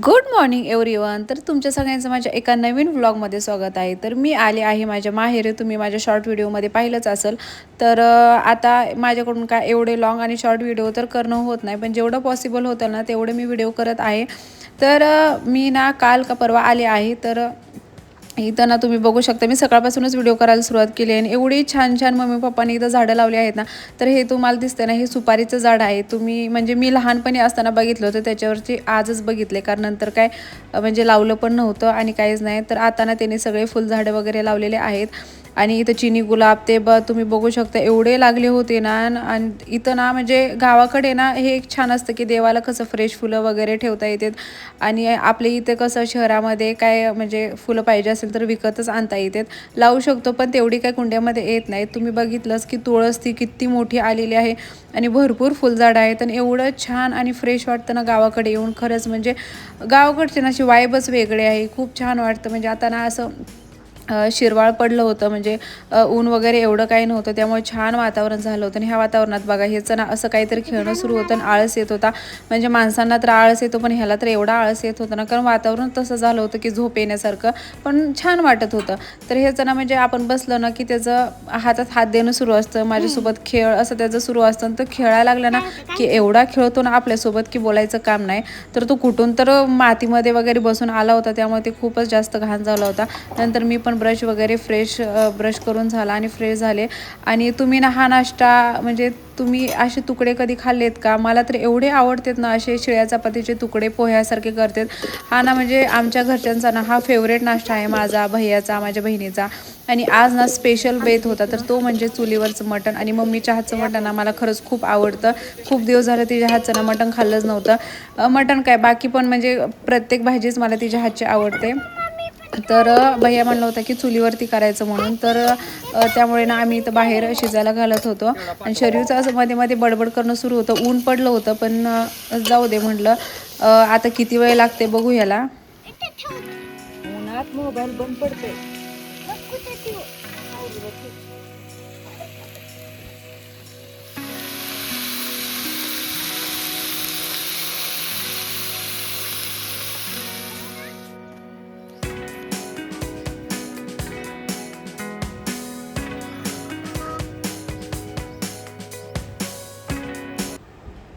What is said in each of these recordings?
Good morning everyone. तर तुमच्या सगळ्यांचं माझ्या एका नवीन व्लॉगमध्ये स्वागत आहे. तर मी आले आहे माझ्या माहेरी. तुम्ही माझ्या शॉर्ट व्हिडिओमध्ये पाहिलंच असेल. तर आता माझ्याकडून काय एवढे लॉंग आणि शॉर्ट व्हिडिओ तर करणं होत नाही, पण जेवढं पॉसिबल होतं ना तेवढे मी व्हिडिओ करत आहे. तर मी ना काल का परवा आले आहे. तर इथं ना तुम्ही बघू शकता, मी सकाळपासूनच व्हिडिओ करायला सुरुवात केली आहे आणि एवढी छान छान मम्मी पप्पांनी इथं झाडं लावली आहेत ना. तर हे तुम्हाला दिसतं ना, हे सुपारीचं झाड आहे. तुम्ही म्हणजे मी लहानपणी असताना बघितलं होतं, त्याच्यावरची आजच बघितले, कारण नंतर काय म्हणजे लावलं पण नव्हतं आणि काहीच नाही. तर आता ना त्यांनी सगळे फुलझाडं वगैरे लावलेले आहेत. आणि इथं चिनी गुलाब ते तुम्ही बघू शकता एवढे लागले होते ना. आणि इथं ना म्हणजे गावाकडे ना हे एक छान असतं की देवाला कसं फ्रेश फुलं वगैरे ठेवता येतात. आणि आपल्या इथे कसं शहरामध्ये काय म्हणजे फुलं पाहिजे असेल तर विकतच आणता येतात, लावू शकतो, पण तेवढी काय कुंड्यामध्ये येत नाही. तुम्ही बघितलंच की तुळस ती किती मोठी आलेली आहे आणि भरपूर फुलझाडं आहेत. आणि एवढं छान आणि फ्रेश वाटतं ना गावाकडे येऊन. खरंच म्हणजे गावाकडचे ना अशी वाईबच वेगळे आहे. खूप छान वाटतं. म्हणजे आता ना असं शिरवाळ पडलं होतं, म्हणजे ऊन वगैरे एवढं काही नव्हतं, त्यामुळे छान वातावरण झालं होतं. आणि ह्या वातावरणात बघा ह्याचं ना असं काहीतरी खेळणं सुरू होतं आणि आळस येत होता. म्हणजे माणसांना तर आळस येतो, पण ह्याला तर एवढा आळस येत होता ना, कारण वातावरण तसं झालं होतं की झोप येण्यासारखं, पण छान वाटत होतं. तर ह्याचं ना म्हणजे आपण बसलं ना की त्याचं हातात हात देणं सुरू असतं, माझ्यासोबत खेळ असं त्याचं सुरू असतं. तर खेळायला लागलं ना की एवढा खेळतो ना आपल्यासोबत की बोलायचं काम नाही. तर तो कुठून तर मातीमध्ये वगैरे बसून आला होता, त्यामुळे ते खूपच जास्त घाण झाला होता. नंतर मी पण ब्रश वगैरे ब्रश करून झाला आणि फ्रेश झाले. आणि तुम्ही ना हा नाश्ता म्हणजे तुम्ही असे तुकडे कधी खाल्लेत का? मला तर एवढे आवडतात ना असे शिळ्या चपातीचे तुकडे पोह्यासारखे करतात. हा ना म्हणजे आमच्या घरच्यांचा ना हा फेवरेट नाश्ता आहे, माझा, भैयाचा, माझ्या बहिणीचा. आणि आज ना स्पेशल बेत होता, तर तो म्हणजे चुलीवरचं मटण. आणि मम्मीच्या हातचं मटण ना मला खरंच खूप आवडतं. खूप दिवस झालं तिच्या हातचं ना मटण खाल्लंच नव्हतं. मटण काय बाकी पण म्हणजे प्रत्येक भाजीच मला तिच्या हातची आवडते. तर भैया म्हणलं होतं की चुलीवरती करायचं म्हणून. तर त्यामुळे ना आम्ही इथं बाहेर शिजायला घालत होतो. आणि शरीरचं असं मध्ये मध्ये बडबड करणं सुरू होतं. ऊन पडलं होतं, पण जाऊ दे म्हटलं. आता किती वेळ लागते बघू ह्याला. उन्हात मोबाईल बंद पडतोय.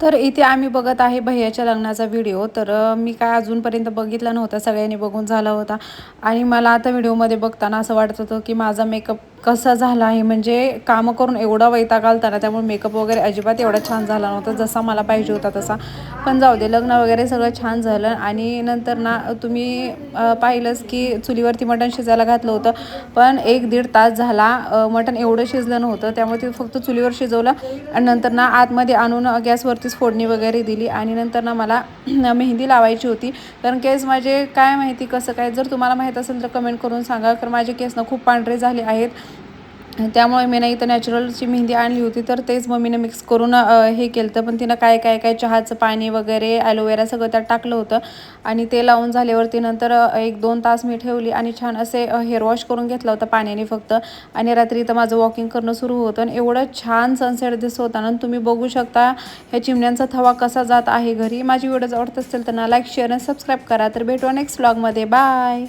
तर इथे आम्ही बघत आहे भैयाच्या लग्नाचा व्हिडिओ. तर मी काय अजूनपर्यंत बघितला नव्हता, सगळ्यांनी बघून झाला होता. आणि मला आता व्हिडिओमध्ये बघताना असं वाटत होतं की माझा मेकअप कसा झाला आहे. म्हणजे कामं करून एवढा वैताग आलता ना, त्यामुळे मेकअप वगैरे अजिबात एवढा छान झाला नव्हता जसा मला पाहिजे होता तसा. पण जाऊ दे, लग्न वगैरे सगळं छान झालं. आणि नंतर ना तुम्ही पाहिलंच की चुलीवरती मटण शिजायला घातलं होतं, पण 1-1.5 तास झाला मटण एवढं शिजलं नव्हतं, त्यामुळे ते फक्त चुलीवर शिजवलं. आणि नंतर ना आतमध्ये आणून गॅसवरतीच फोडणी वगैरे दिली. आणि नंतर ना मला मेहंदी लावायची होती, कारण केस माझे काय माहिती कसं काय, जर तुम्हाला माहीत असेल तर कमेंट करून सांगा, कारण माझे केस ना खूप पांढरे झाले आहेत. त्यामुळे मी ना इथं नॅचरलची मेहंदी आणली होती, तर तेच मम्मीने मिक्स करून हे केलं होतं. पण तिनं काय काय काय चहाचं पाणी वगैरे ॲलोवेरा सगळं त्यात टाकलं होतं. आणि ते लावून झाल्यावरती नंतर 1-2 तास मी ठेवली आणि छान असे हेअर वॉश करून घेतला होता पाण्याने फक्त. आणि रात्री इथं माझं वॉकिंग करणं सुरू होतं आणि एवढं छान सनसेट दिसत होता ना. तुम्ही बघू शकता ह्या चिमण्यांचा थवा कसा जात आहे घरी. माझी व्हिडिओ आवडत असेल तर ना लाईक, शेअर आणि सबस्क्राईब करा. तर भेटू नेक्स्ट व्लॉगमध्ये. बाय.